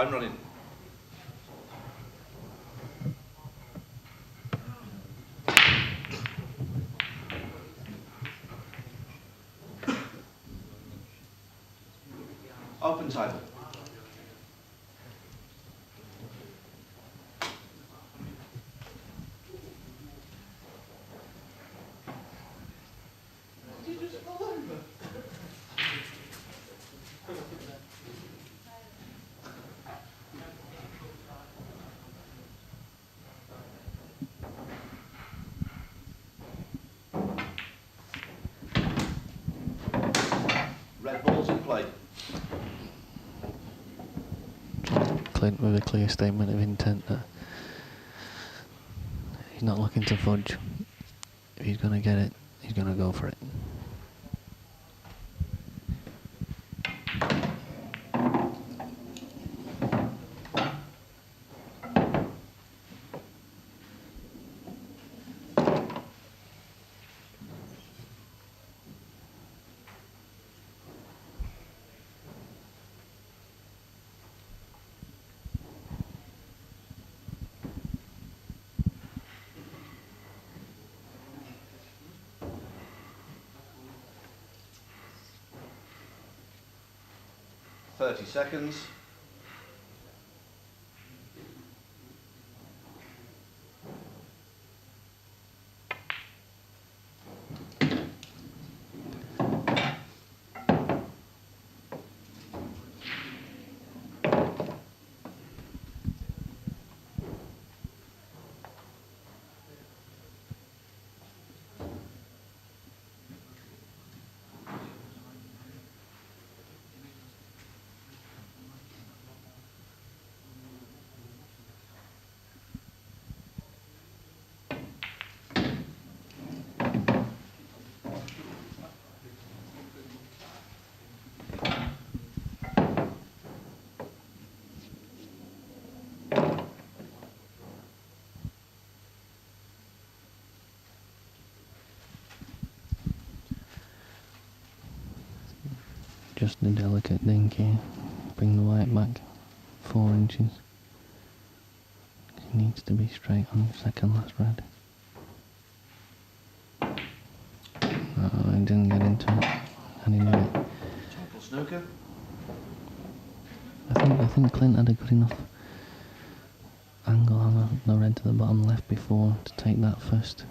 Time running. Open time. Red balls in play. Clint with a clear statement of intent that he's not looking to fudge. If he's going to get it, he's going to go for it. Seconds. Just a delicate dink here. Bring the white back 4 inches. It needs to be straight on the second last red. Oh, I didn't get into it. And he knew it. Total snooker. I think Clint had a good enough angle on the red to the bottom left before to take that first.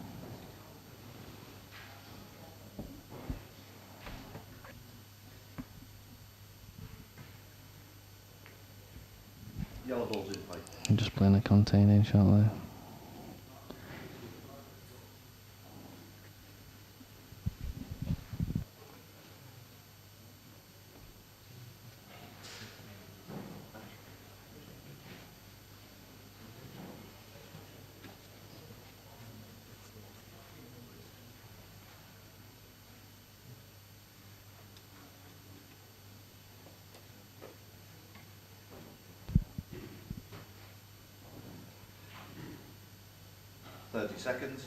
Yellow balls in play. I'm just playing a containing shot there. Seconds.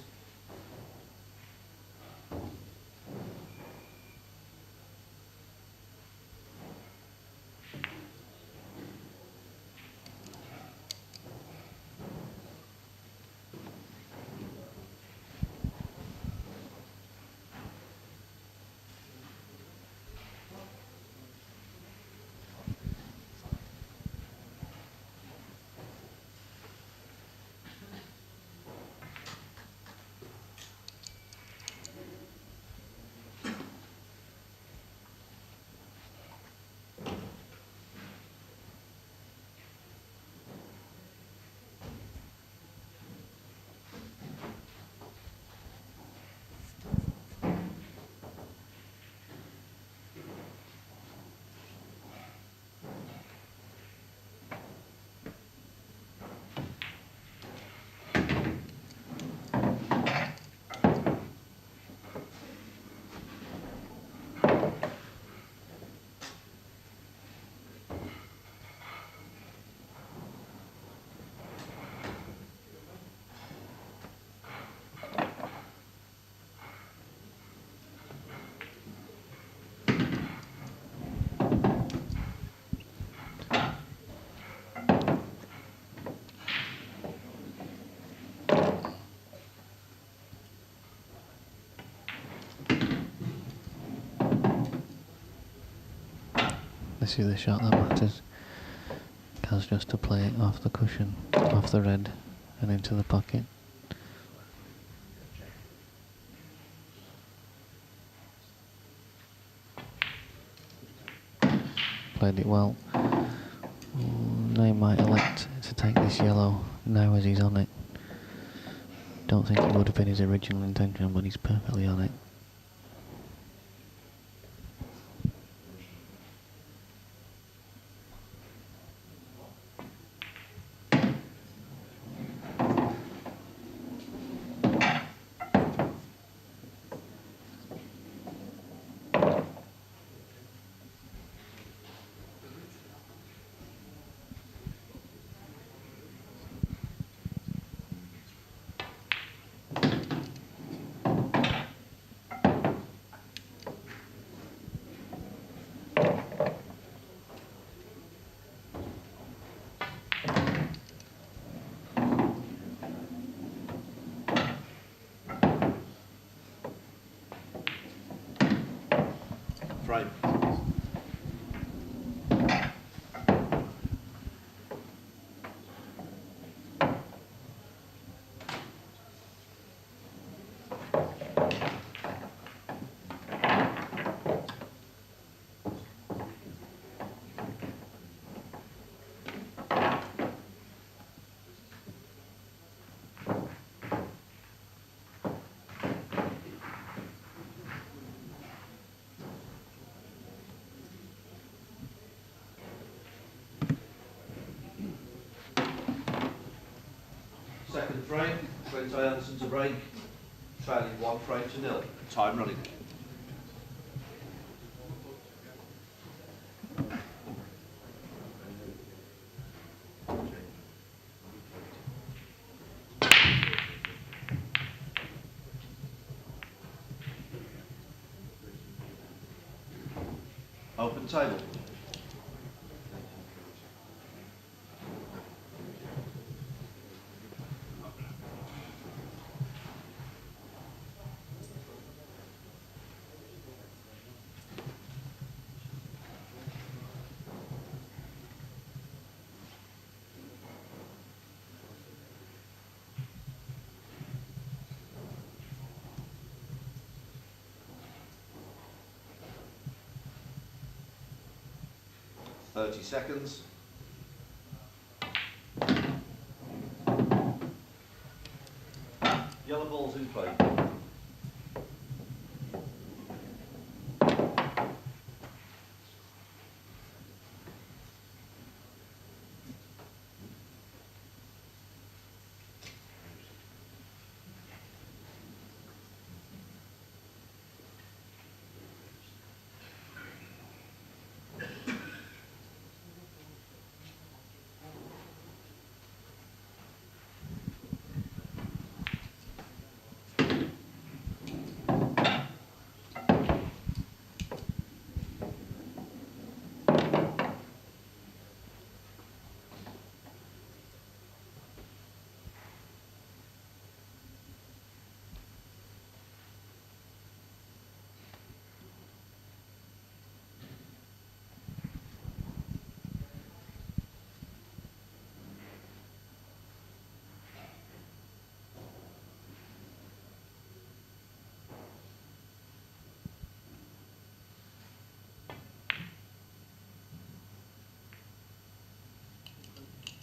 This is the shot that matters. Kaz just to play it off the cushion, off the red, and into the pocket. Played it well. Now he might elect to take this yellow now as he's on it. Don't think it would have been his original intention, but he's perfectly on it. Frame. Second frame, Clint Anderson to break, trailing 1 frame to 0. Time running. Open table. Thirty seconds. Yellow ball's in play.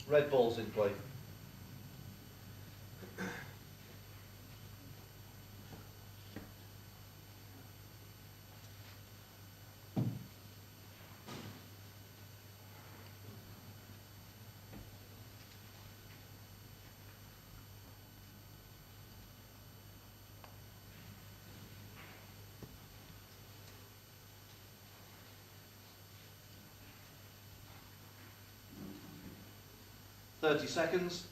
Red ball's in play. Thirty seconds.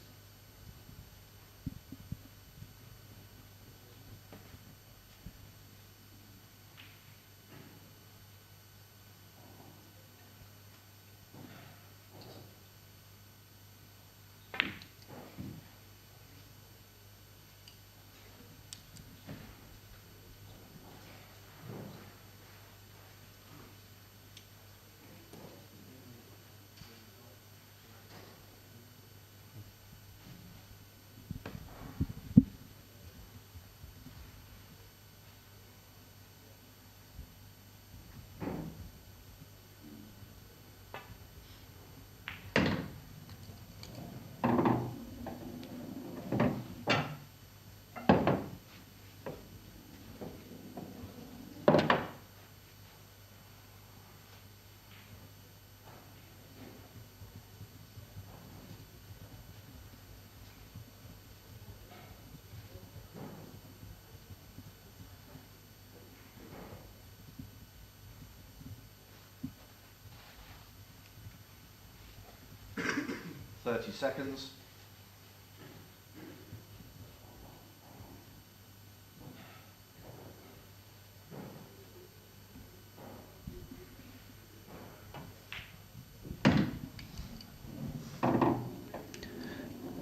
30 seconds.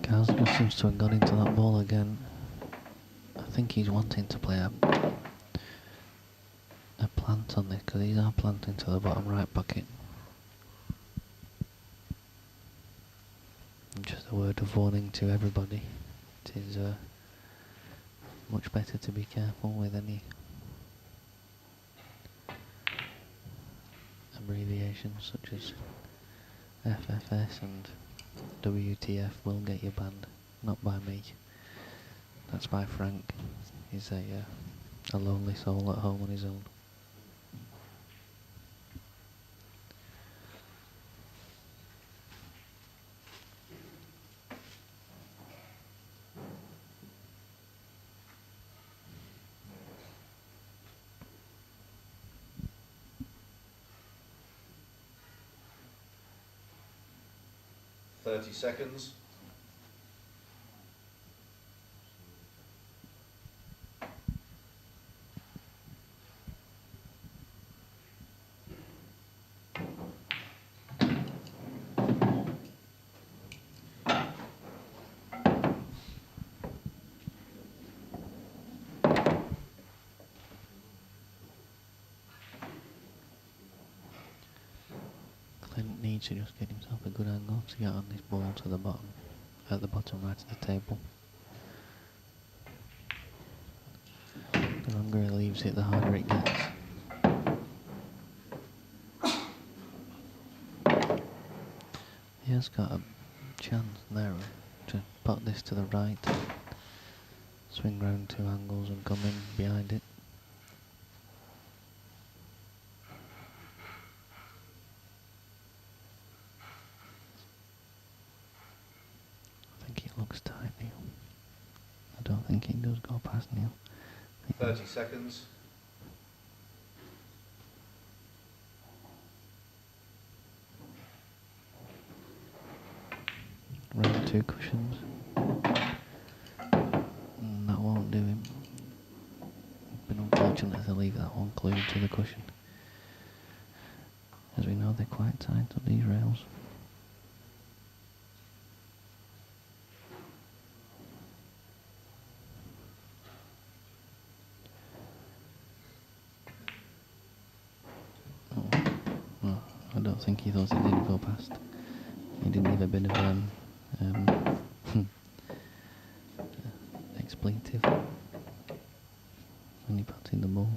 Gareth just seems to have got into that ball again. I think he's wanting to play a plant on this, because he's our planting to the bottom right pocket. And just a word of warning to everybody, it is much better to be careful with any abbreviations such as FFS and WTF will get you banned. Not by me. That's by Frank. He's a lonely soul at home on his own. Thirty seconds. Clint needs to just get himself a good angle to get on this ball to the bottom, at the bottom right of the table. The longer he leaves it, the harder it gets. He has got a chance now to put this to the right, swing round 2 angles and come in behind it. I think it looks tight, Neil. I don't think it does go past Neil. 30 seconds. Round 2 cushions. That won't do him. It's been unfortunate to leave that one glued to the cushion. As we know, they're quite tight on these rails. Oh, well, I don't think he thought it didn't go past. He did leave a bit of expletive when he patted the ball.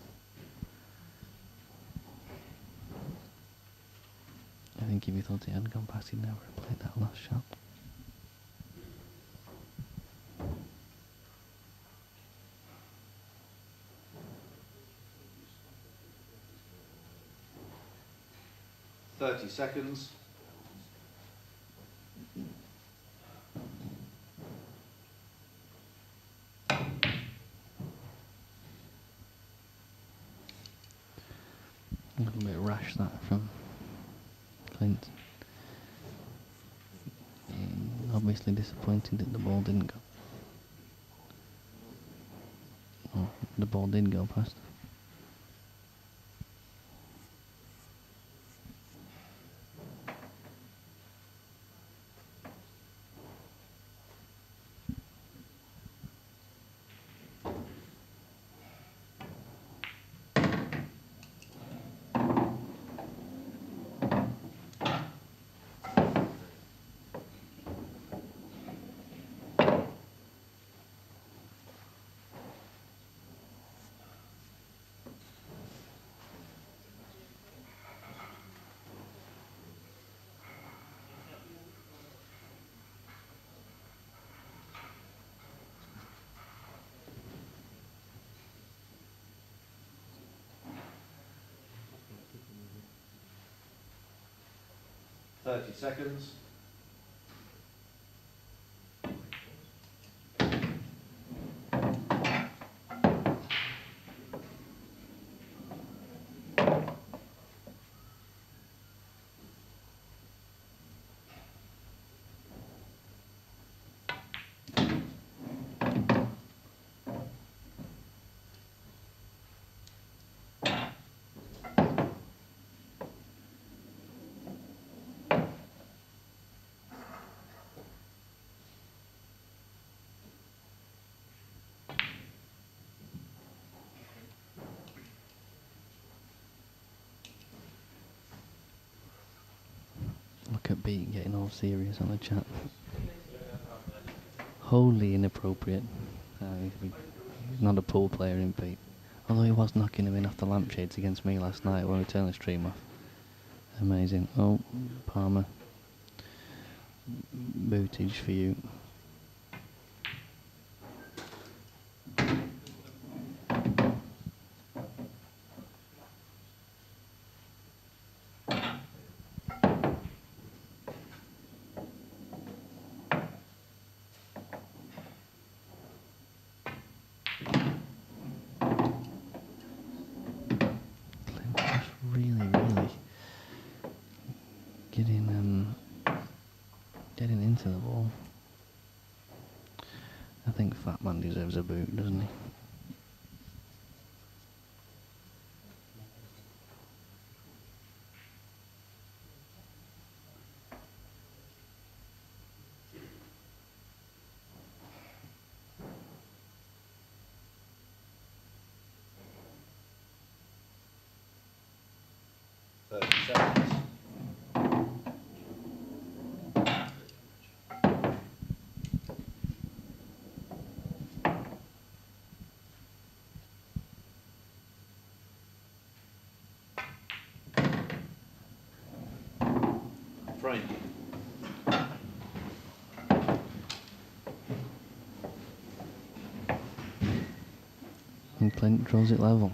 I think if he thought it had gone past, he'd never have played that last shot. Seconds. A little bit rash that from Clint. Obviously disappointed that the ball didn't go. Oh, the ball did go past. Seconds. at Pete getting all serious on the chat. Wholly inappropriate. He's not a pool player in Pete. Although he was knocking him in off the lampshades against me last night when we turned the stream off. Amazing. Oh, Palmer. Bootage for you. Getting into the ball. I think Fat Man deserves a boot, doesn't he? Seconds. Frame. And Clint draws it level.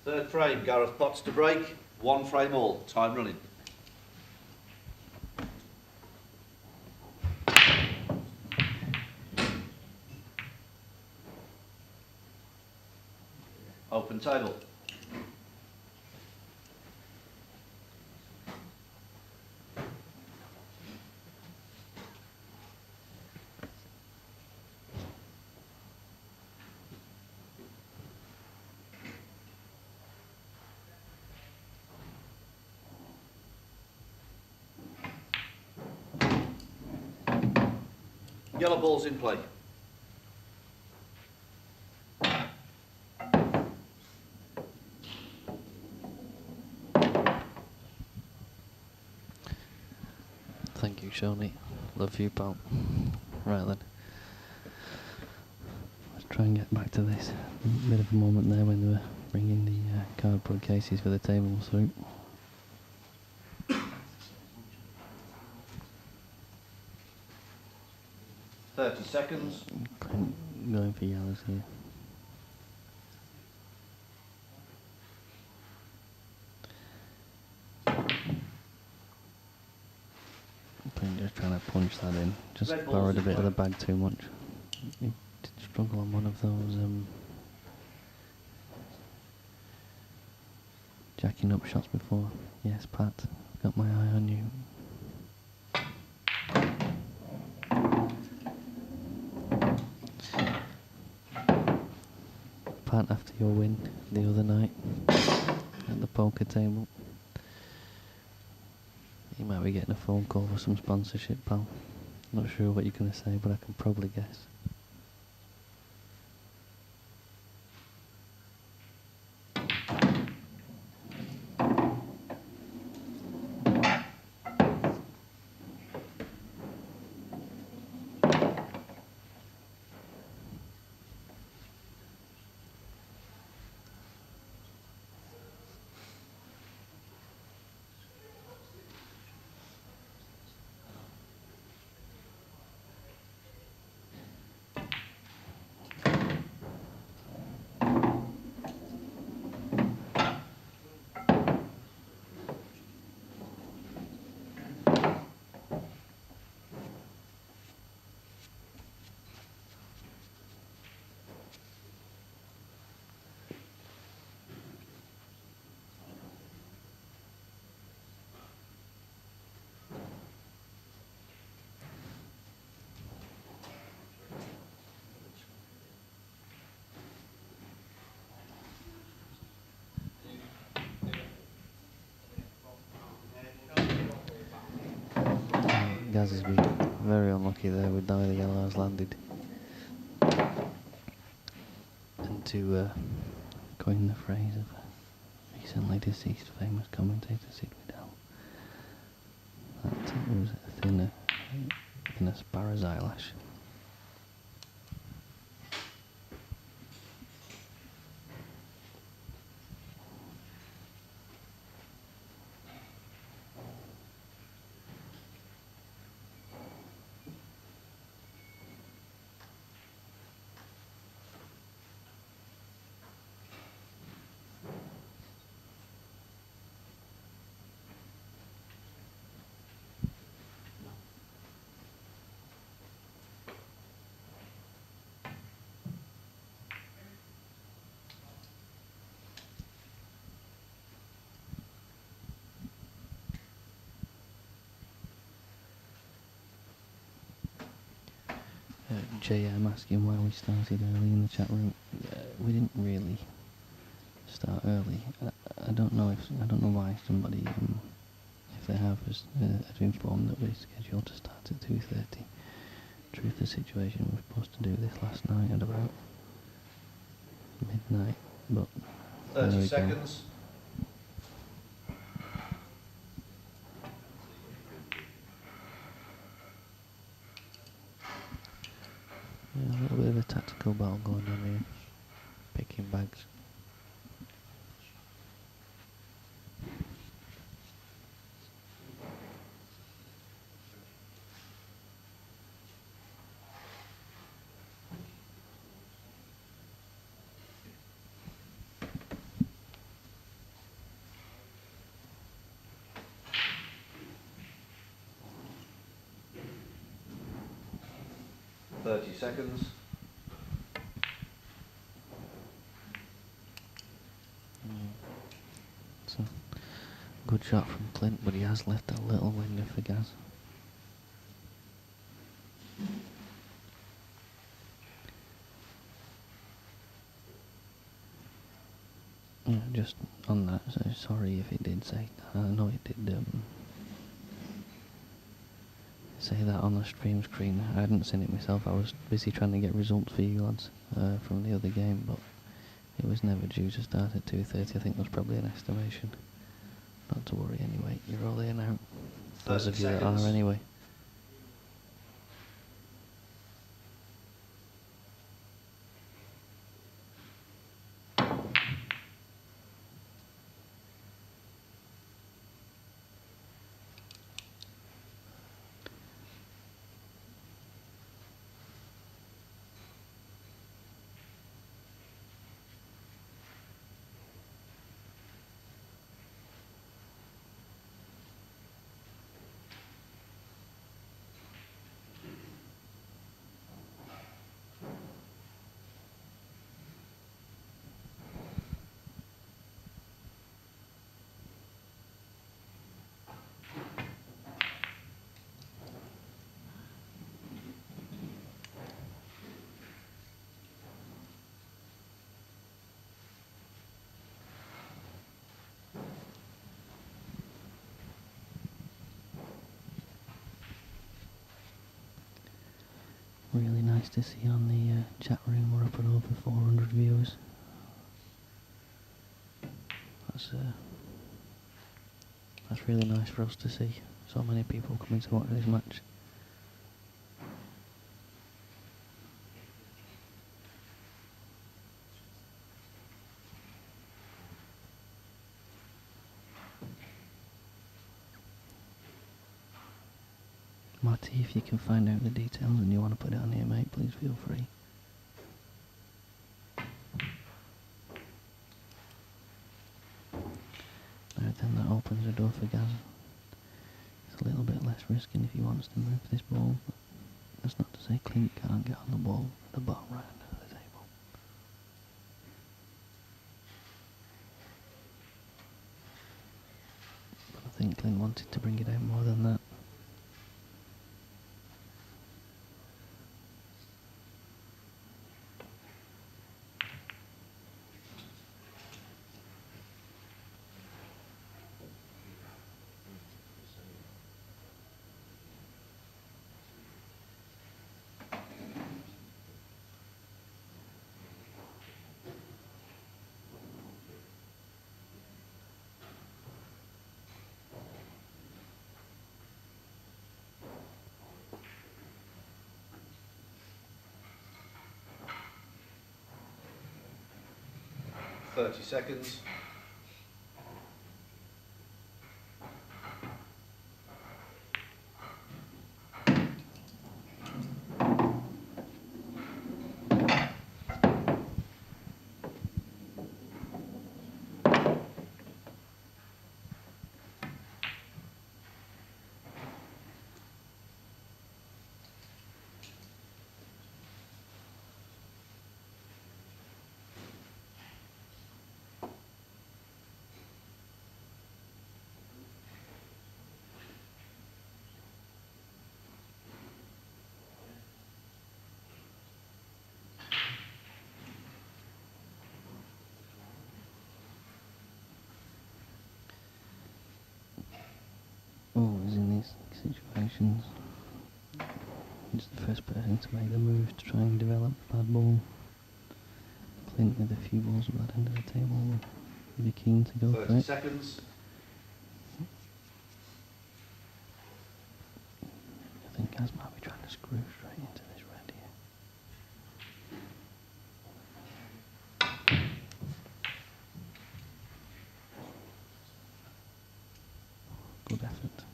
Third frame, Gareth pots to break, 1 frame all, time running. Open table. Yellow ball's in play. Thank you, Shawnee. Love you, pal. Right then. Let's try and get back to this. Bit of a moment there when they were bringing the cardboard cases for the tables through. 30 seconds. Going for yellows here. Just trying to punch that in. Just borrowed a bit of the bag too much. He did struggle on one of those jacking up shots before. Yes, Pat, got my eye on you. Pat, after your win the other night at the poker table, you might be getting a phone call for some sponsorship, pal. Not sure what you're going to say, but I can probably guess. Gaz has been very unlucky there with the way the yellow has landed. And to coin the phrase of a recently deceased famous commentator, Sid Widdell, that was thin as Sparrow's eyelash. JM asking why we started early in the chat room. We didn't really start early. I don't know why somebody, if they have, has informed that we're scheduled to start at 2:30. Truth of the situation, we were supposed to do this last night at about midnight, but 30 seconds. Yeah, a little bit of a tactical battle going on here, picking bags. Seconds. It's a good shot from Clint, but he has left a little window for Gaz. Yeah, just on that, so sorry if it did say, I know it did say that on the stream screen. I hadn't seen it myself, I was busy trying to get results for you lads from the other game, but it was never due to start at 2:30. I think it was probably an estimation. Not to worry anyway, you're all here now. Those of you that are anyway. Really nice to see on the chat room, we're up at over 400 viewers. That's really nice for us to see, so many people coming to watch this match. Marty, if you can find out the details and you want to put it on here, mate, please feel free. Now then, that opens the door for Gaz. It's a little bit less risking if he wants to move this ball, but that's not to say Clint can't get on the ball at the bottom right end of the table. But I think Clint wanted to bring it out more than that. 30 seconds. Always in these situations, he's the first person to make the move to try and develop bad ball. Clint with a few balls at that end of the table will be keen to go for 30 it. seconds. I think Gaz might be trying to screw straight into this red here. Good effort.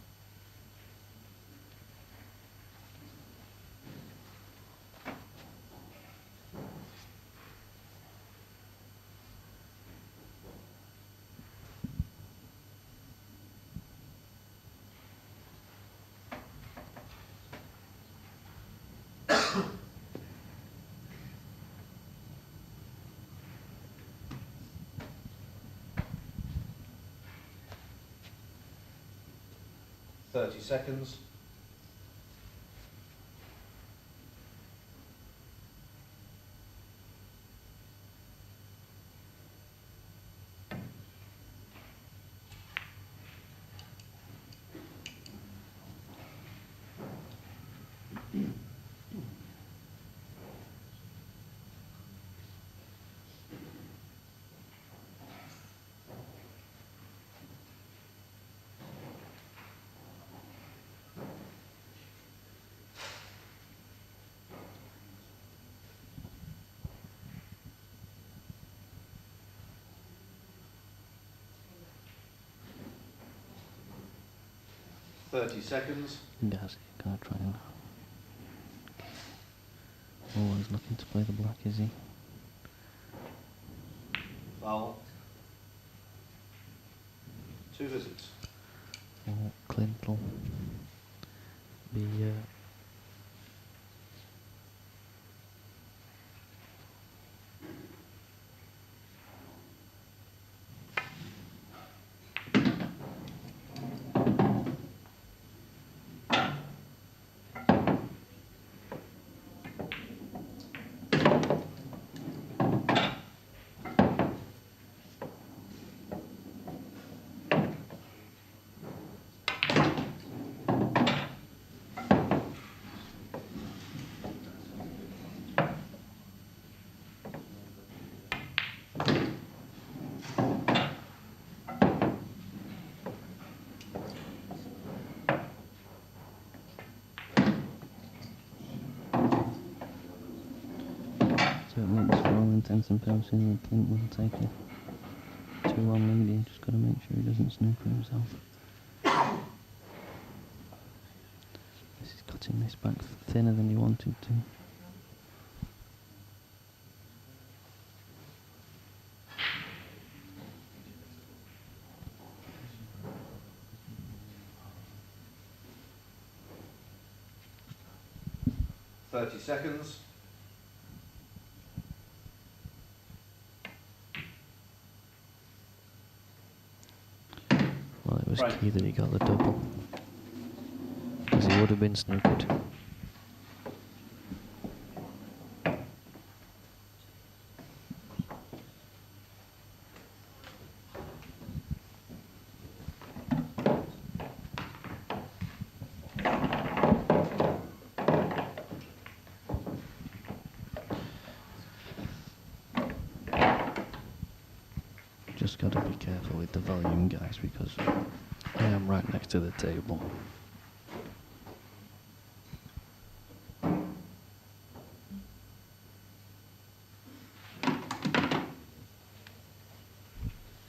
Thirty seconds. Thirty seconds. Gaz gonna try and always looking to play the black, is he? Foul. 2 visits. Clint will be so it looks for all intents and purposes that Clint will take a 2-1 lead. He's just got to make sure he doesn't snooker himself. This is cutting this back thinner than he wanted to. Thirty seconds. Well, it was Right. key that he got the double, because he would have been snookered. Just got to be careful with the volume, guys, because I am right next to the table.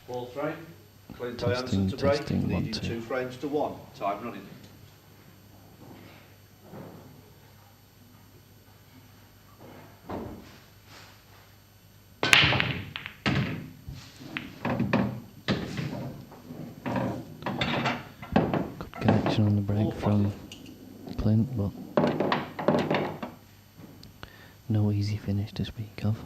Ball three. Clint Testing, Anderson to break, testing, leading 1, 2. 2 frames to 1. Time running. Good connection on the break from Clint, but no easy finish to speak of.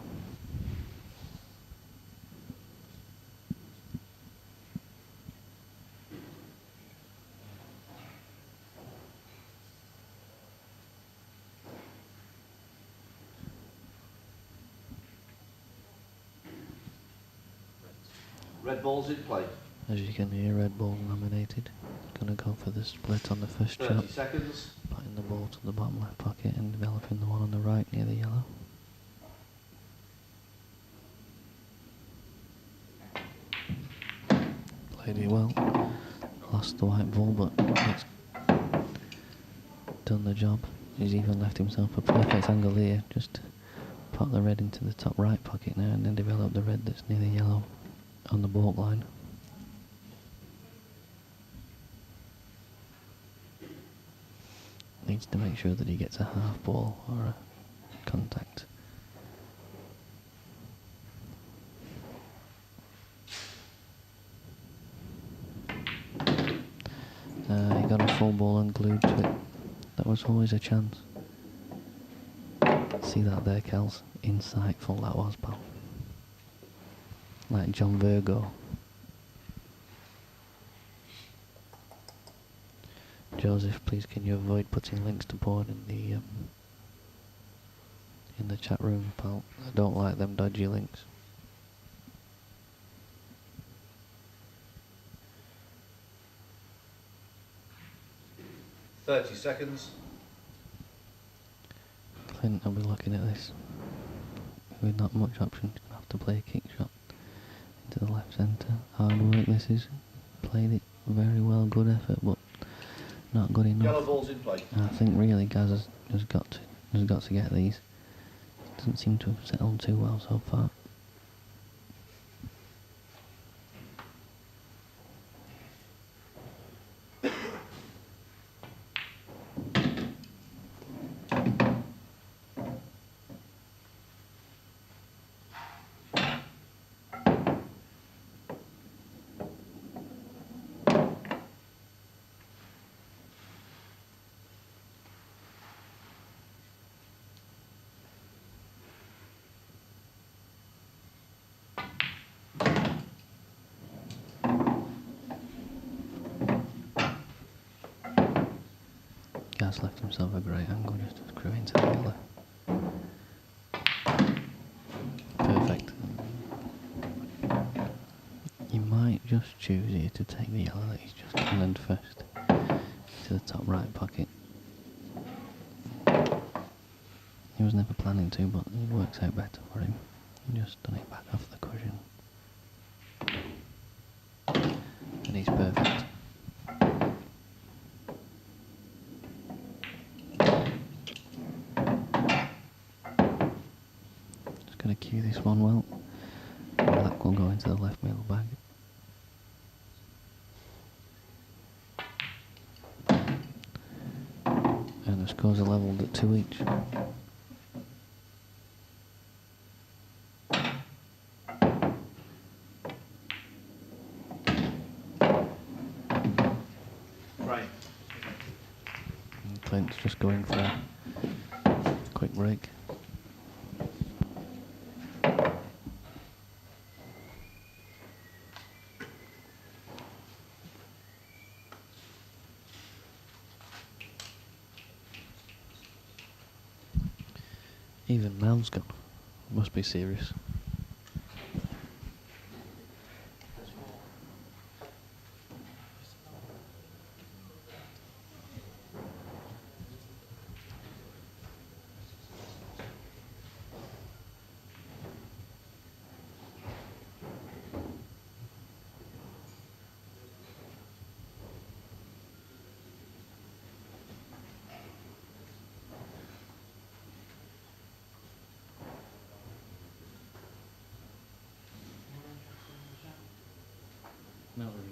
Red ball's in play. As you can hear, red ball nominated. Gonna go for the split on the first 30 shot, seconds. putting the ball to the bottom left pocket and developing the one on the right near the yellow. Played it well. Lost the white ball, but it's done the job. He's even left himself a perfect angle here. Just put the red into the top right pocket now and then develop the red that's near the yellow on the baulk line. Needs to make sure that he gets a half ball or a contact. He got a full ball and glued to it. That was always a chance. See that there, Kels? Insightful that was, pal. Like John Virgo. Joseph, please can you avoid putting links to porn in the chat room, pal? I don't like them dodgy links. .30 seconds. Clint will be looking at this with not much option. He's going to have to play a kick shot into the left centre. Hard work this is. Played it very well, good effort, but not good enough. Yellow ball's in play. I think really Gaz has got to get these. Doesn't seem to have settled too well so far. Gaz left himself a great angle just to screw into the yellow. Perfect. You might just choose here to take the yellow that he's just cannoned first to the top right pocket. He was never planning to, but it works out better for him. Just done it back off the cushion. And he's perfect. Just going to cue this one well. Black will go into the left middle bag. And the scores are levelled at 2 each. Clint's just going for a quick break. Even Mel's gone. Must be serious. Not really.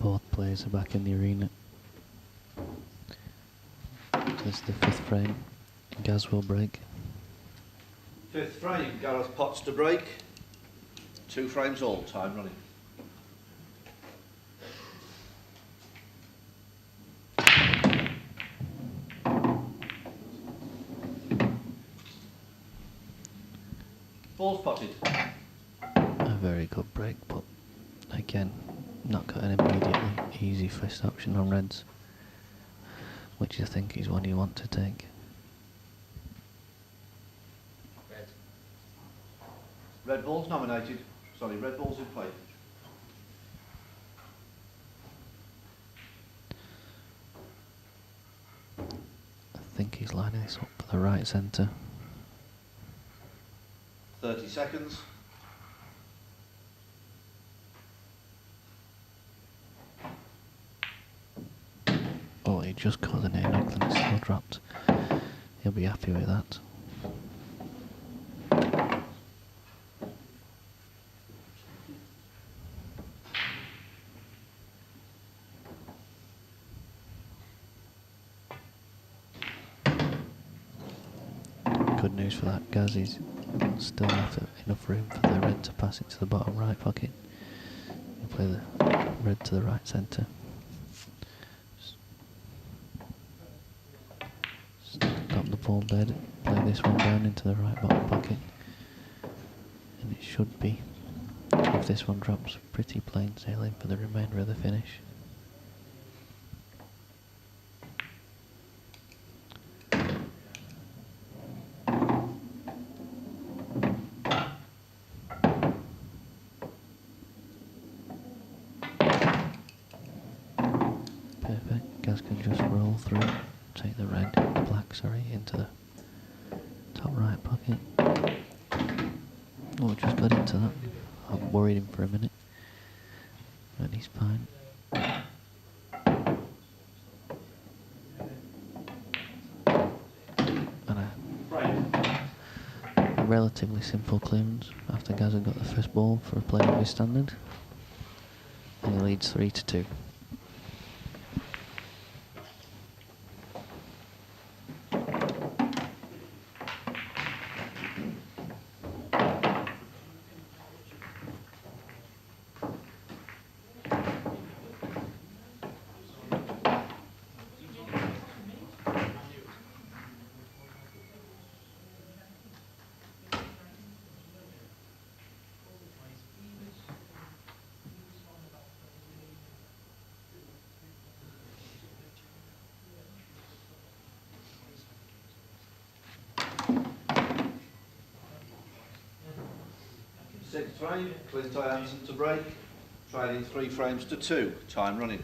Both players are back in the arena. This is the 5th frame. Gaz will break. 5th frame, Gareth pots to break. 2 frames all, time running. Ball's potted. A very good break, but again, not got an immediately easy first option on reds, which I think is one you want to take. Red ball's nominated. Sorry, red ball's in play. I think he's lining this up for the right centre. 30 seconds. Oh, he just caught the nail and it's still dropped. He'll be happy with that. Good news for that Gaz, he's still left enough room for the red to pass it to the bottom right pocket. He'll play the red to the right centre. Stop the ball dead, play this one down into the right bottom pocket. And it should be, if this one drops, pretty plain sailing for the remainder of the finish. Perfect, Gaz can just roll through, take the red, the black, sorry, into the top right pocket. Oh, just got into that. I worried him for a minute. But he's fine. And a relatively simple clearance after Gaz had got the first ball for a play of his standard. And he leads 3-2. frame, Clint Hansen to break, trailing 3 frames to 2, time running.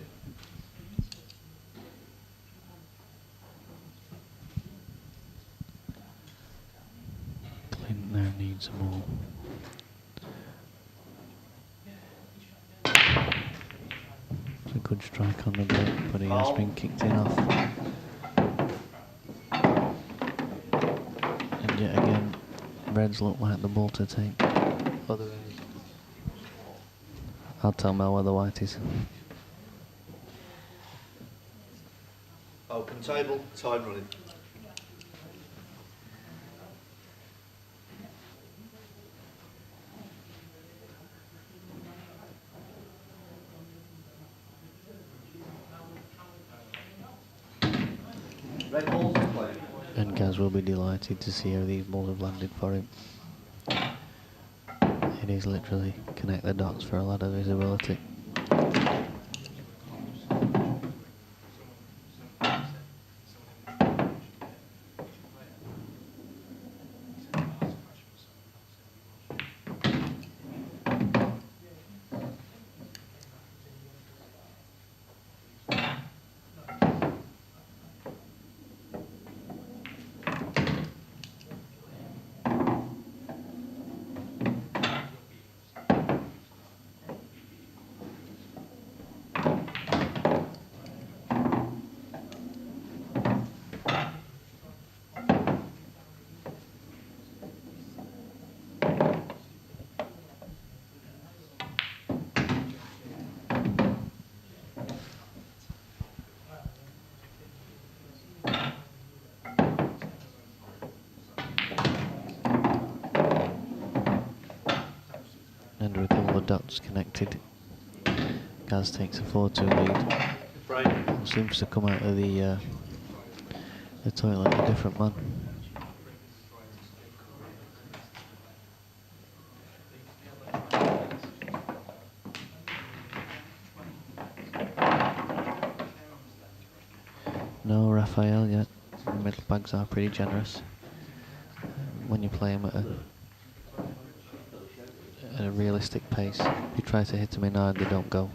Clint now needs more. It's a good strike on the break, but he has been kicked in off. And yet again, Reds look like the ball to take. I'll tell Mel where the white is. Open table, time running. Red balls in play. And Gaz will be delighted to see how these balls have landed for him. It is literally connect the dots for a lot of visibility. And with all the dots connected, Gaz takes a 4-2 lead. Frame. Seems to come out of the toilet a different man. No Raphael yet. The middle bags are pretty generous when you play them at a realistic pace. If you try to hit them in hard, they don't go.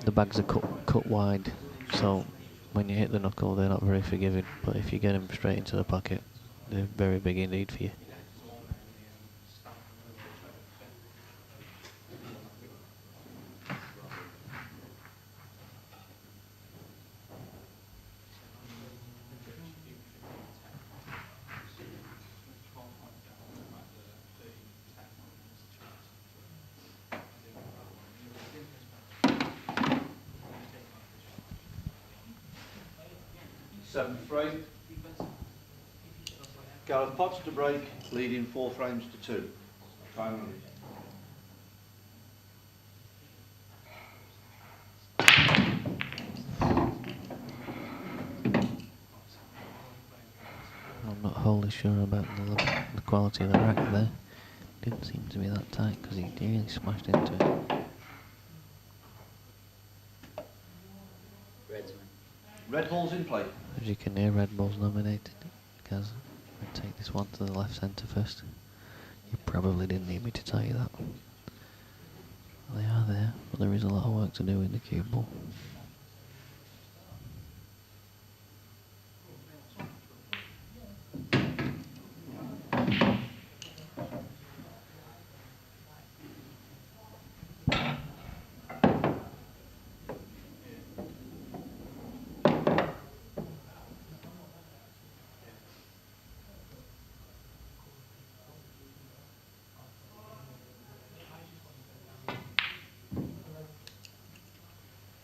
The bags are cut wide, so when you hit the knuckle, they're not very forgiving. But if you get them straight into the pocket, they're very big indeed for you. Seventh frame. Gareth Potts to break, leading 4 frames to 2. Time running. I'm not wholly sure about the quality of the rack there. Didn't seem to be that tight because he really smashed into it. Red balls in play. As you can hear, Red Bull's nominated. Gaz, I'd take this one to the left centre first. You probably didn't need me to tell you that. They are there, but there is a lot of work to do with the cue ball.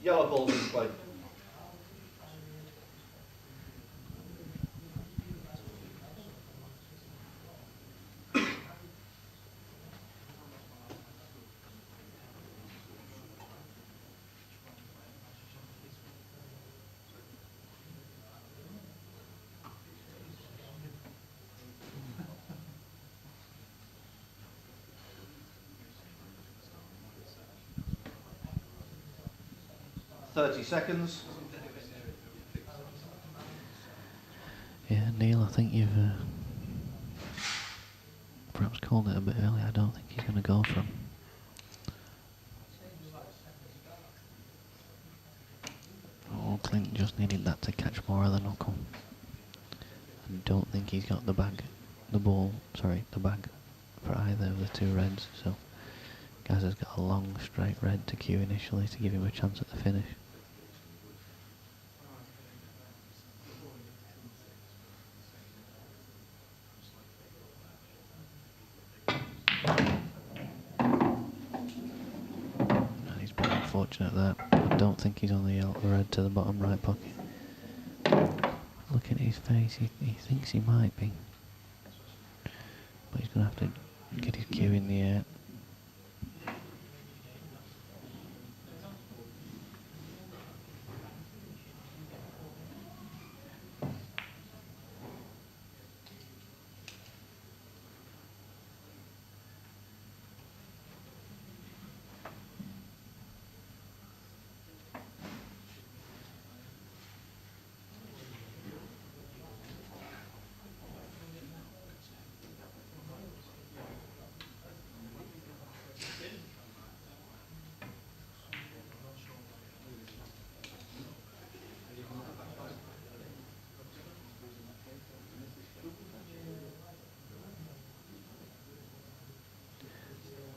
Yellow balls in play. $30. Yeah, Neil, I think you've perhaps called it a bit early. I don't think he's going to go for him. Oh, Clint just needed that to catch more of the knuckle. I don't think he's got the bag for either of the two reds, so Gaz has got a long straight red to cue initially to give him a chance at the finish. And he's been unfortunate there. I don't think he's on the red to the bottom right pocket. Look at his face, he thinks he might be. But he's going to have to get his cue in the air.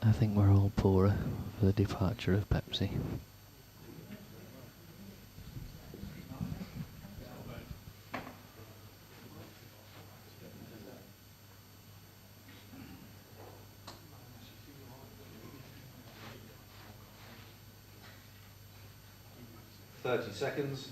I think we're all poorer for the departure of Pepsi. Seconds.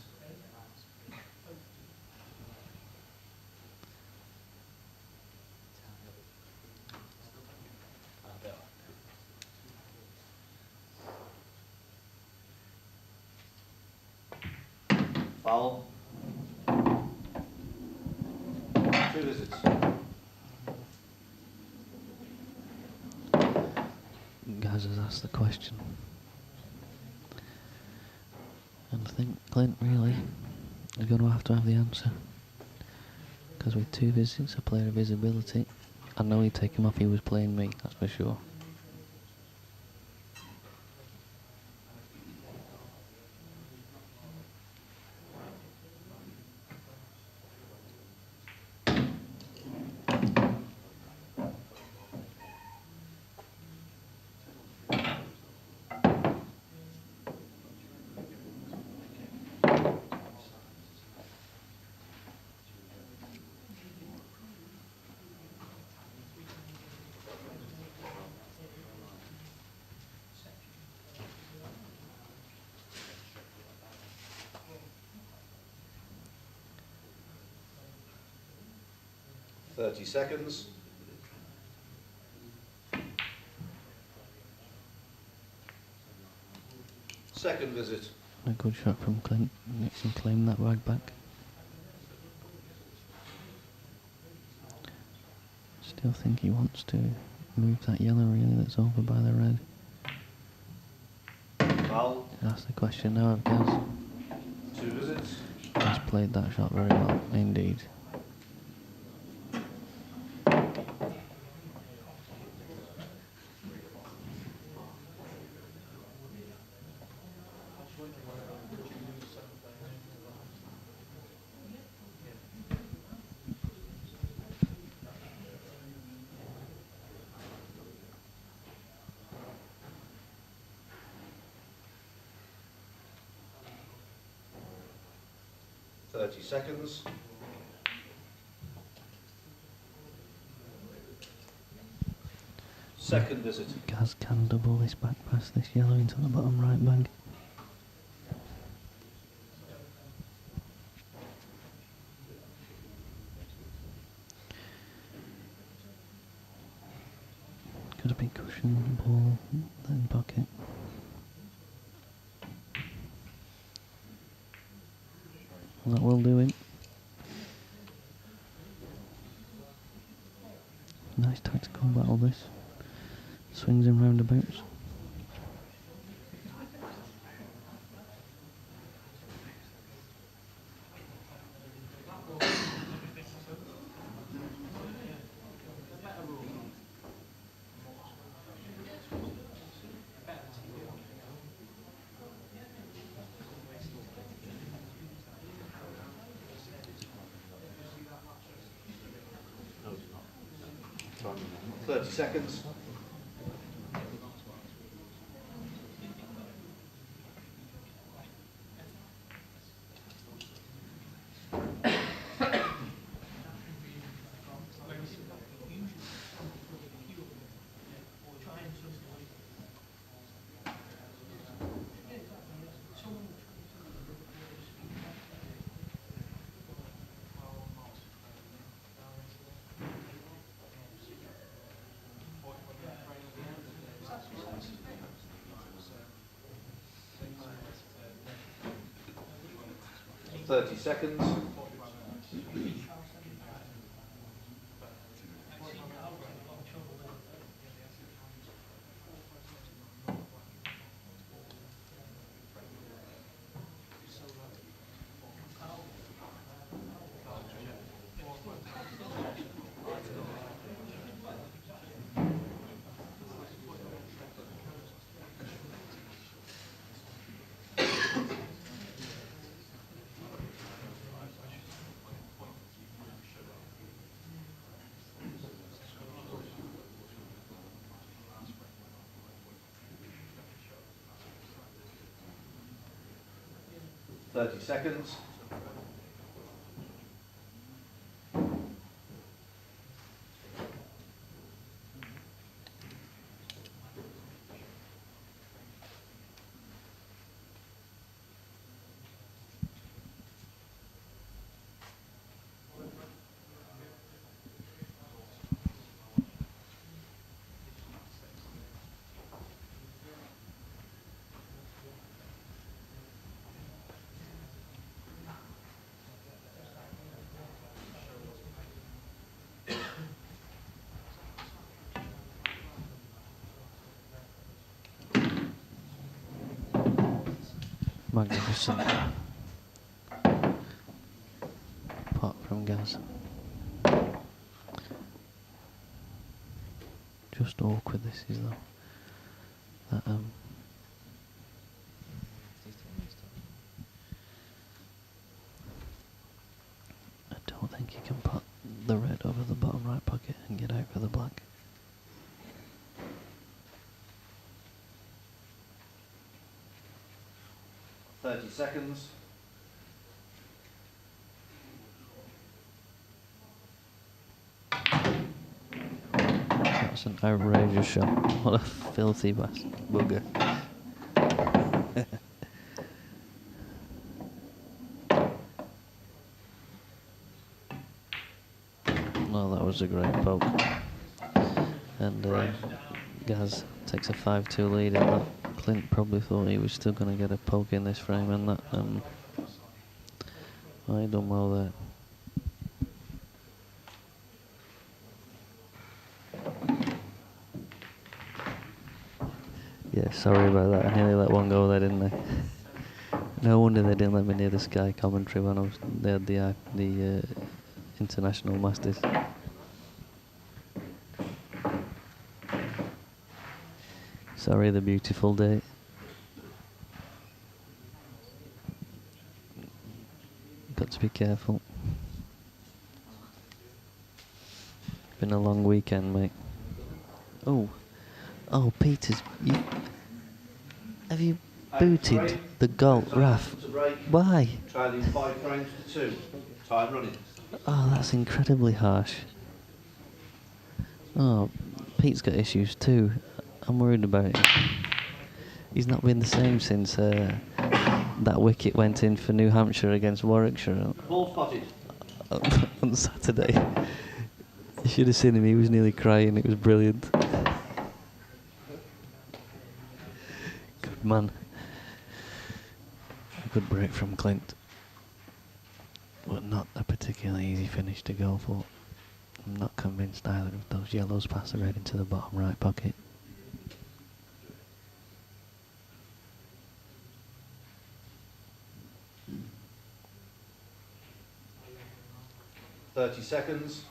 Foul. 2 visits. Gaz has asked the question. And I think Clint really is going to have the answer. Because with 2 visits, a player of his ability, I know he'd take him off, he was playing me, that's for sure. Seconds. Second visit. A good shot from Clint, makes him claim that bag back. Still think he wants to move that yellow really that's over by the red. Foul. That's the question now of Gaz. 2 visits. He's played that shot very well, indeed. Seconds. Second visit. Gaz can double this back pass, this yellow into the bottom right bag. Got a big cushion ball in pocket. That will do it. Nice tactical battle this. Swings and roundabouts. 30 seconds. Thirty seconds. Thirty seconds. Magnificent. Pot from Gaz. Just awkward this is though. That I don't think you can put the red over the bottom right pocket and get out for the black. Seconds. That's an outrageous shot. What a filthy bugger. Well, that was a great poke. And Gaz takes a 5-2 lead in that. Clint probably thought he was still going to get a poke in this frame, and that I done well there. Yeah, sorry about that. I nearly let one go there, didn't I? No wonder they didn't let me near the Sky commentary when they had the International Masters. Sorry, the beautiful day. Got to be careful. Been a long weekend, mate. Oh, Peters, have you booted the goal, Raf? Why? Trailing 5 frames to 2. Time running. Oh, that's incredibly harsh. Oh, Pete's got issues too. I'm worried about him. He's not been the same since that wicket went in for New Hampshire against Warwickshire. Ball spotted. On Saturday. You should have seen him, he was nearly crying, it was brilliant. Good man. A good break from Clint. But not a particularly easy finish to go for. I'm not convinced either of those yellows pass the red into the bottom right pocket. Seconds.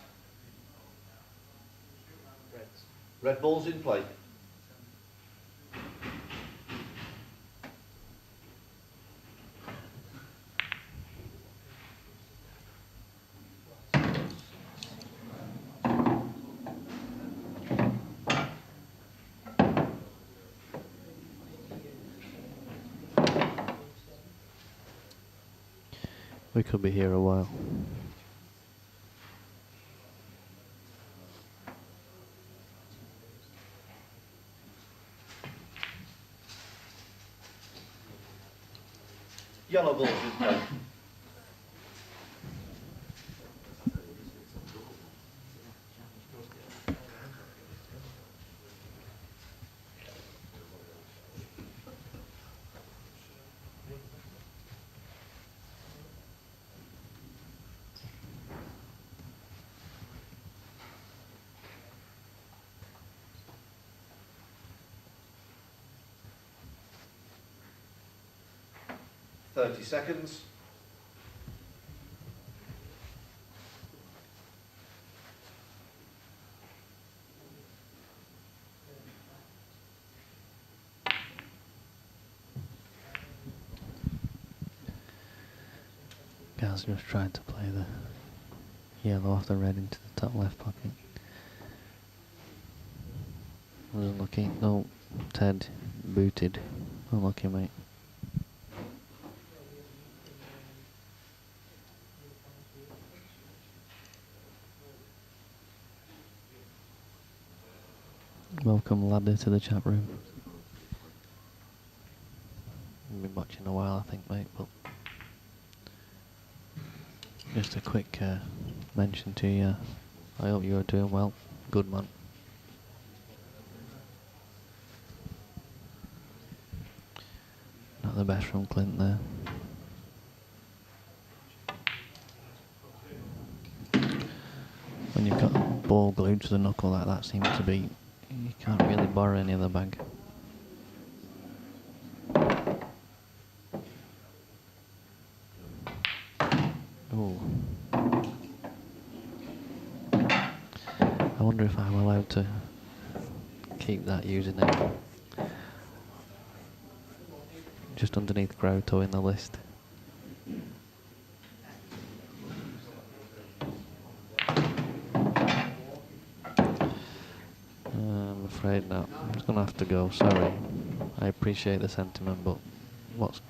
Red ball's in play. We could be here a while. Yellow balls with play. $30. Gaz just tried to play the yellow off the red into the top left pocket. Unlucky. No, Ted booted. Unlucky, mate. Welcome, ladder, to the chat room. I've been watching a while, I think, mate, but just a quick mention to you. I hope you are doing well. Good man. Not the best from Clint there. When you've got a ball glued to the knuckle like that seems to be, you can't really borrow any of the bag. Oh. I wonder if I'm allowed to keep that username just underneath Grotto in the list. I'm afraid not. I'm just going to have to go, sorry. I appreciate the sentiment, but what's...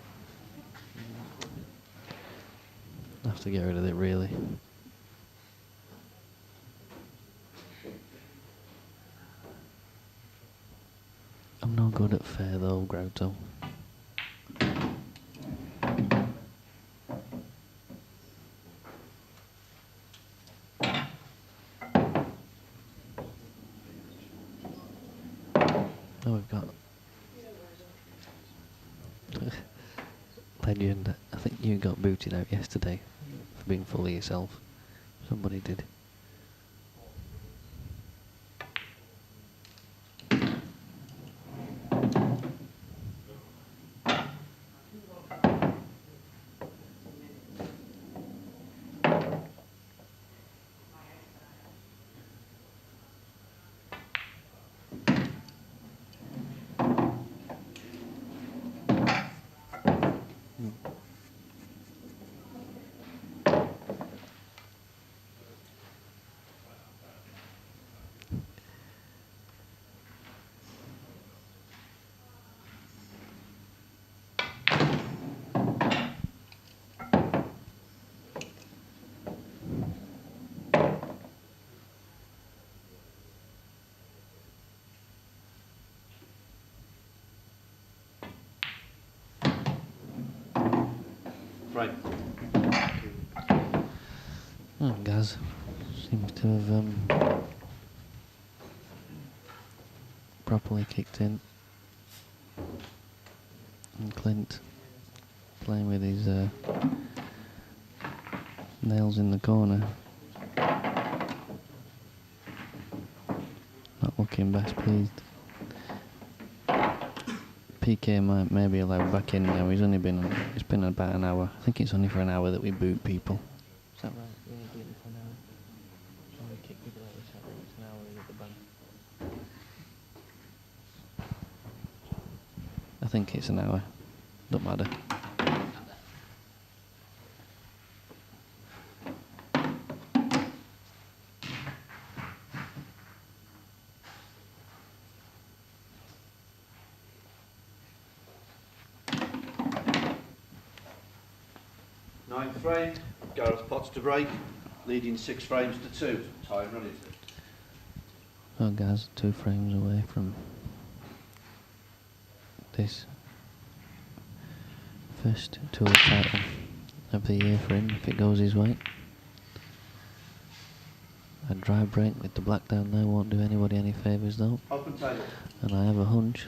I have to get rid of it, really. I'm no good at fair though, Grotto. Oh, we've got... Legend, I think you got booted out yesterday for being fully yourself. Somebody did. Right. Oh, Gaz seems to have properly kicked in. And Clint playing with his nails in the corner. Not looking best pleased. PK may be allowed back in now. It's been about an hour. I think it's only for an hour that we boot people. Is that right? We only boot them for an hour. So we kick people out of the chat room. It's an hour we get the ban. I think it's an hour. Don't matter. Ninth frame, Gareth pots to break, leading 6 frames to 2. Time running. So guys, 2 frames away from this first tour title of the year for him, if it goes his way. A dry break with the black down there won't do anybody any favours though. Open table. And I have a hunch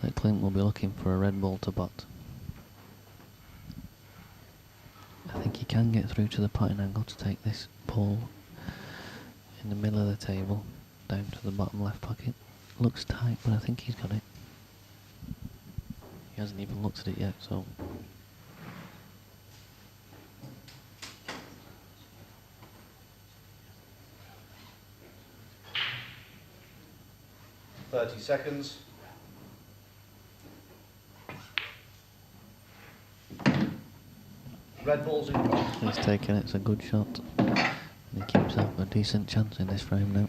that Clint will be looking for a red ball to bot. I think he can get through to the potting angle to take this ball in the middle of the table down to the bottom left pocket. Looks tight, but I think he's got it. He hasn't even looked at it yet, so 30 seconds. Red ball's in front. he's taken it. It's a good shot. And he keeps up a decent chance in this frame now.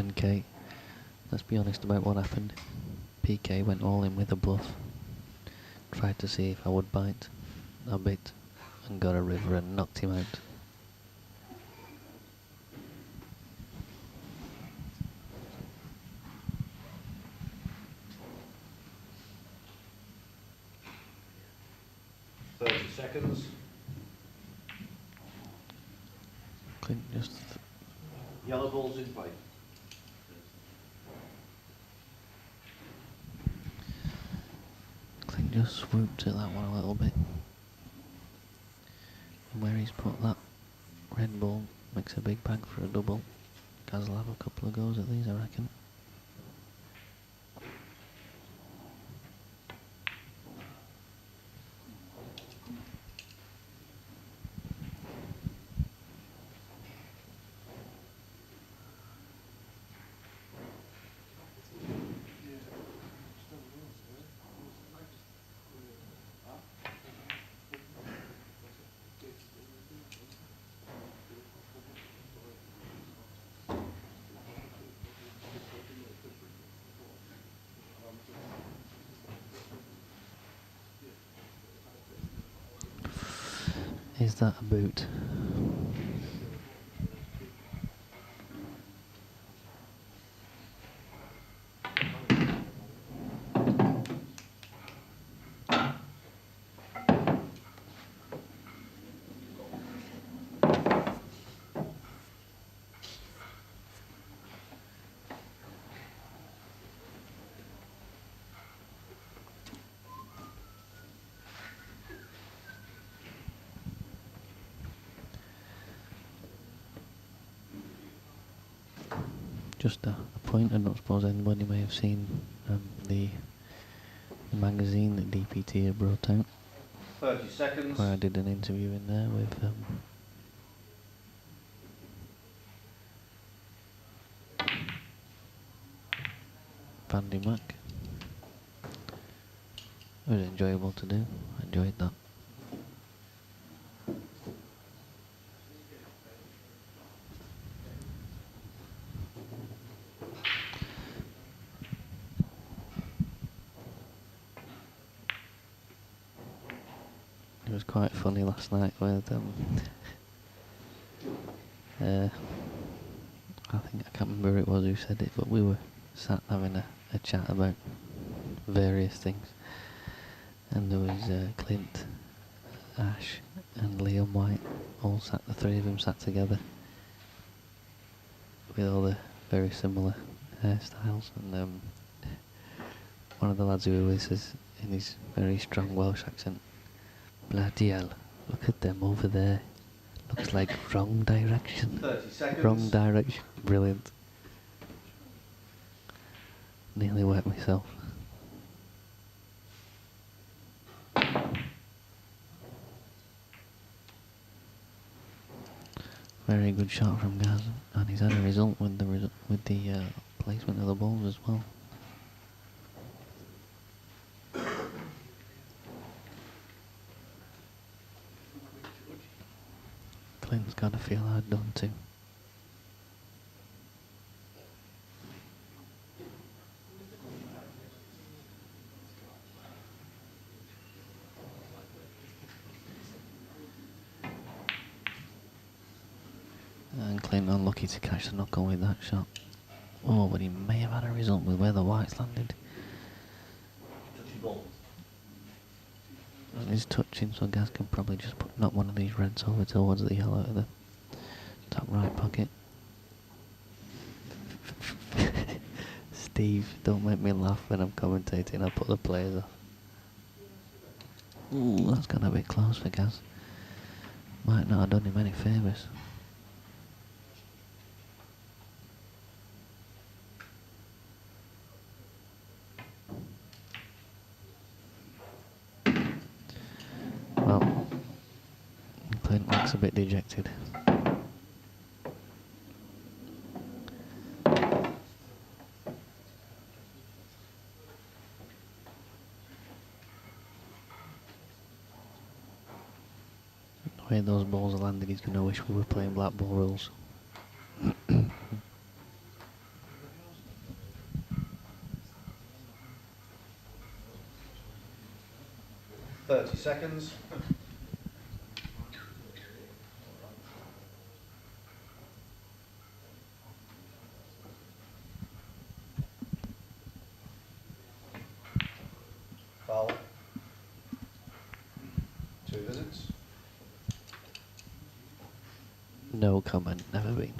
NK, let's be honest about what happened. PK went all in with a bluff. Tried to see if I would bite a bit and got a river and knocked him out. Seconds. Clint just Yellow ball's in play. Clint just swooped at that one a little bit. And where he's put that red ball makes a big bag for a double. Gaz will have a couple of goes at these, I reckon. Is that a boot? Just a point, I don't suppose anybody may have seen the magazine that DPT had brought out. 30 seconds. Where I did an interview in there with Vandy Mac. It was enjoyable to do, I enjoyed that. It was quite funny last night with I can't remember who it was who said it, but we were sat having a chat about various things, and there was Clint, Ash and Liam White, all sat, the three of them sat together with all the very similar hairstyles, and one of the lads who were with us in his very strong Welsh accent, bloody hell, look at them over there. Looks like wrong direction. 30 seconds. Wrong direction. Brilliant. Nearly wet myself. Very good shot from Gaz, and he's had a result with the placement of the balls as well. Clint's got to feel hard done too. And Clint unlucky to catch the knuckle with that shot. Oh, but he may have had a result with where the whites landed. Touchy ball. And he's touching, so Gaz can probably just knock one of these reds over towards the yellow at the top right pocket. Steve, don't make me laugh when I'm commentating, I'll put the players off. Ooh, that's got a bit close for Gaz. Might not have done him any favours. Well, Clint looks a bit dejected. The way those balls are landed, he's going to wish we were playing black ball rules. 30 seconds. Foul. 2 visits. No comment, never been.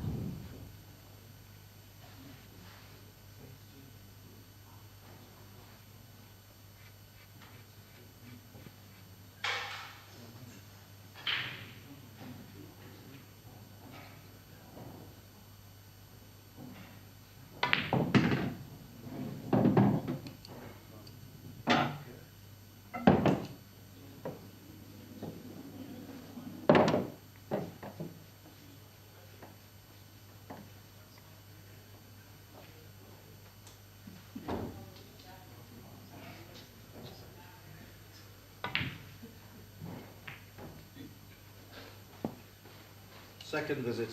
Second visit.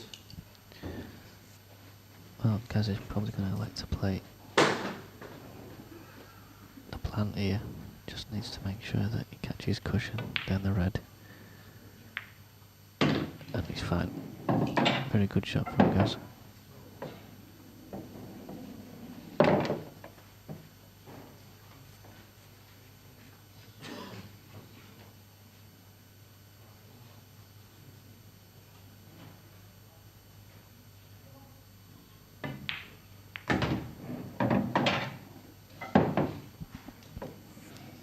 Well, Gaz is probably going to like to play the plant here. Just needs to make sure that he catches cushion down the red. And he's fine. Very good shot from Gaz.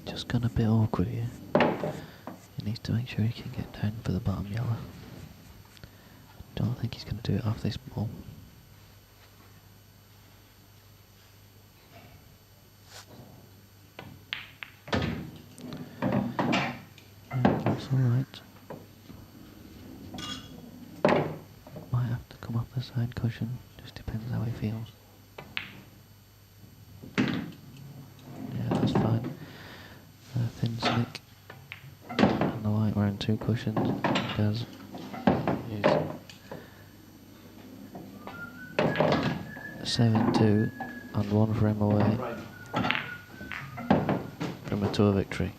Just gone a bit awkward here. He needs to make sure he can get down for the bottom yellow. Don't think he's going to do it off this ball. Yeah, that's alright. Might have to come off the side cushion, just depends how he feels. Yeah, that's fine. Thin slick. And the white wearing 2 cushions. Gaz is 7-2 and 1 frame away from a tour victory.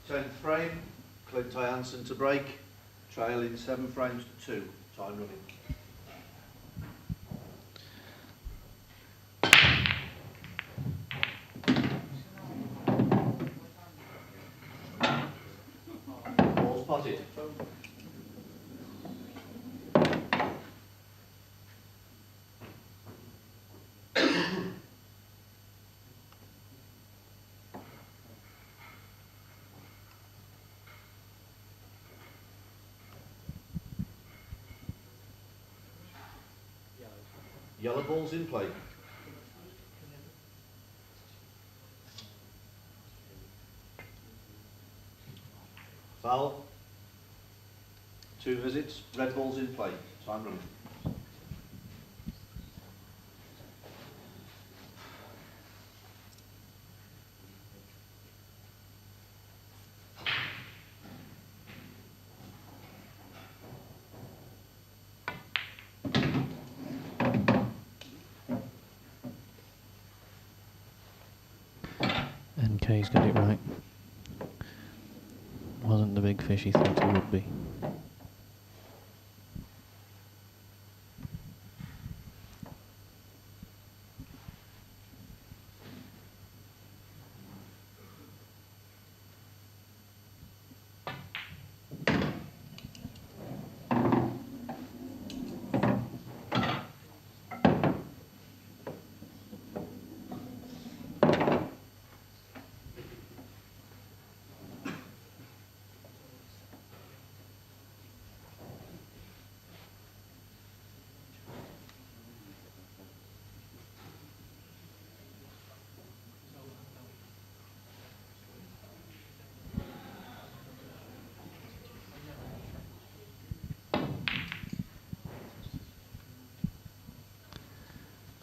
Tenth frame, Clint Hansen to break, trailing 7 frames to 2, time running. Ball spotted. Yellow ball's in play. Foul. 2 visits. Red ball's in play. Time running. NK's got it right. Wasn't the big fish he thought he would be.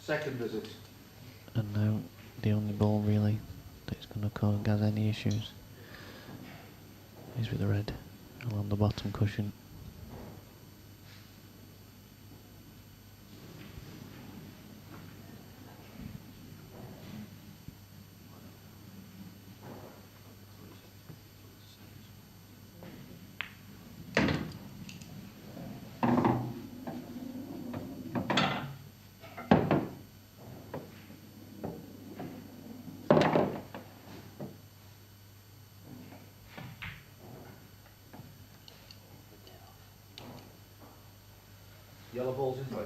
Second visit. And now the only ball really that's going to cause Gaz any issues is with the red along the bottom cushion. Yellow ball's in play.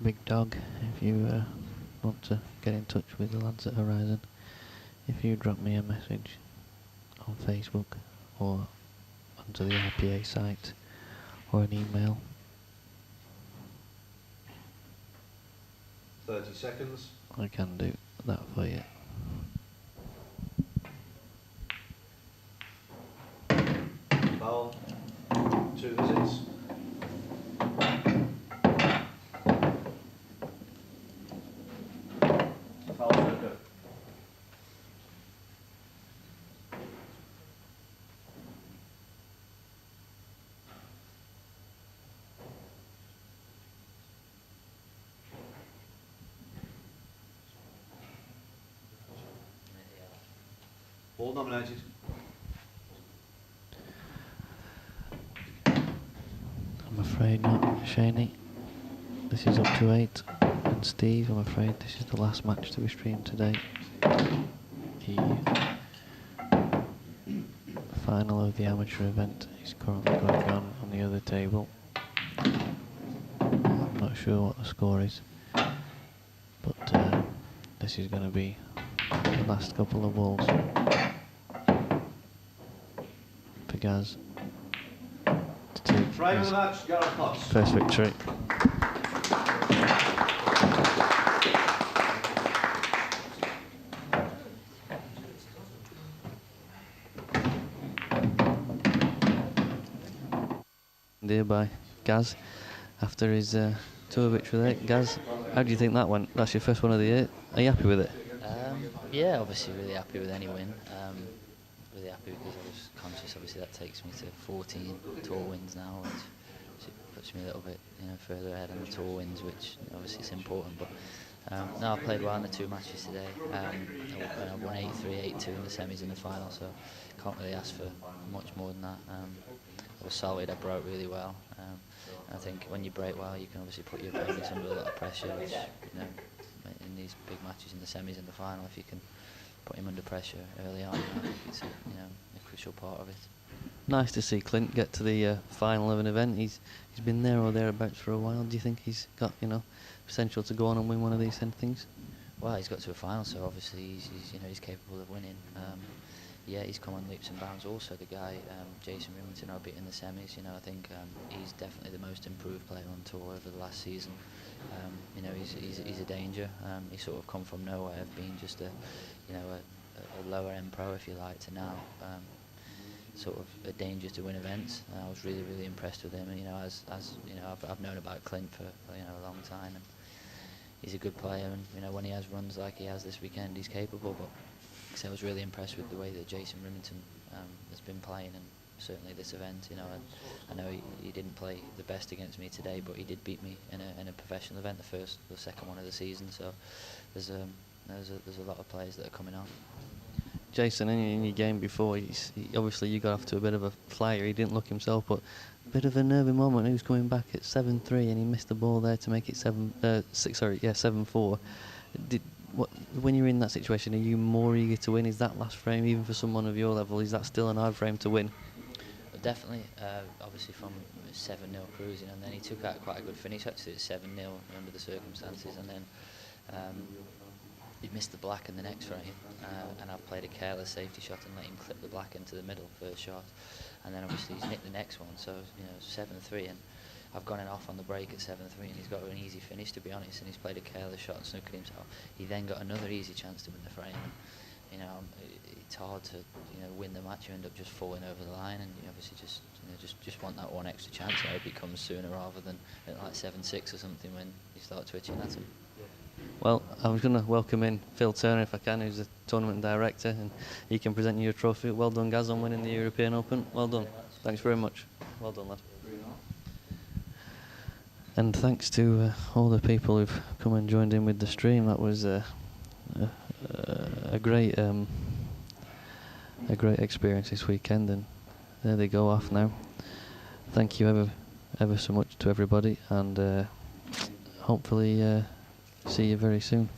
Big Dog, if you want to get in touch with the lads at Horizon, if you drop me a message on Facebook or onto the IPA site or an email. 30 seconds. I can do that for you. Foul. 2 visits. Foul circle. All nominated. I'm afraid not, Shaney. This is up to 8. And Steve, I'm afraid this is the last match to be streamed today. The final of the amateur event is currently going on the other table. I'm not sure what the score is, but this is going to be the last couple of balls for Gaz to take Driver of his the match, Gareth Potts. first victory. Dear by Gaz, after his tour victory there. Gaz, how do you think that went? That's your first one of the year. Are you happy with it? Yeah, obviously really happy with any win. Really happy because I was conscious, obviously that takes me to 14 tour wins now, which puts me a little bit, further ahead on the tour wins, which obviously it's important. But No, I played well in the 2 matches today. I won 8-3, 8-2 in the semis and the final, so can't really ask for much more than that. I was solid, I broke really well. I think when you break well, you can obviously put your opponents under a lot of pressure, which, you know, in these big matches in the semis and the final, if you can put him under pressure early on, I think it's a crucial part of it. Nice to see Clint get to the final of an event. He's been there or thereabouts for a while. Do you think he's got potential to go on and win one of these things? Well, he's got to a final, so obviously he's capable of winning. Yeah, he's come on leaps and bounds. Also, the guy Jason Remington I beat in the semis. I think he's definitely the most improved player on tour over the last season. He's a danger. He's sort of come from nowhere, of being just a lower end pro, if you like, to now sort of a danger to win events. I was really, really impressed with him. And I've known about Clint for a long time, and he's a good player. And when he has runs like he has this weekend, he's capable. But I was really impressed with the way that Jason Remington has been playing, and certainly this event. I know he didn't play the best against me today, but he did beat me in a professional event, the second one of the season. So there's a lot of players that are coming on. Jason, in your game before, obviously you got off to a bit of a flyer. He didn't look himself, but a bit of a nervy moment. He was coming back at 7-3 and he missed the ball there to make it 7-4. When you're in that situation, are you more eager to win? Is that last frame, even for someone of your level, is that still an hard frame to win? Definitely, obviously from 7-0 cruising, and then he took out quite a good finish actually at 7-0 under the circumstances, and then he missed the black in the next frame, and I've played a careless safety shot and let him clip the black into the middle first shot, and then obviously he's nicked the next one, so 7-3, and I've gone in off on the break at 7-3, and he's got an easy finish, to be honest, and he's played a careless shot and snookered himself. He then got another easy chance to win the frame, and it's hard to win the match. You end up just falling over the line, and you obviously just want that one extra chance. I hope it comes sooner rather than at like 7-6 or something when you start twitching at him. Well, I was going to welcome in Phil Turner, if I can, who's the tournament director, and he can present you your trophy. Well done, Gaz, on winning the European Open. Well done. Thanks very much. Well done, lad. And thanks to all the people who've come and joined in with the stream. That was a great experience this weekend, and there they go off now. Thank you ever so much to everybody, and hopefully see you very soon.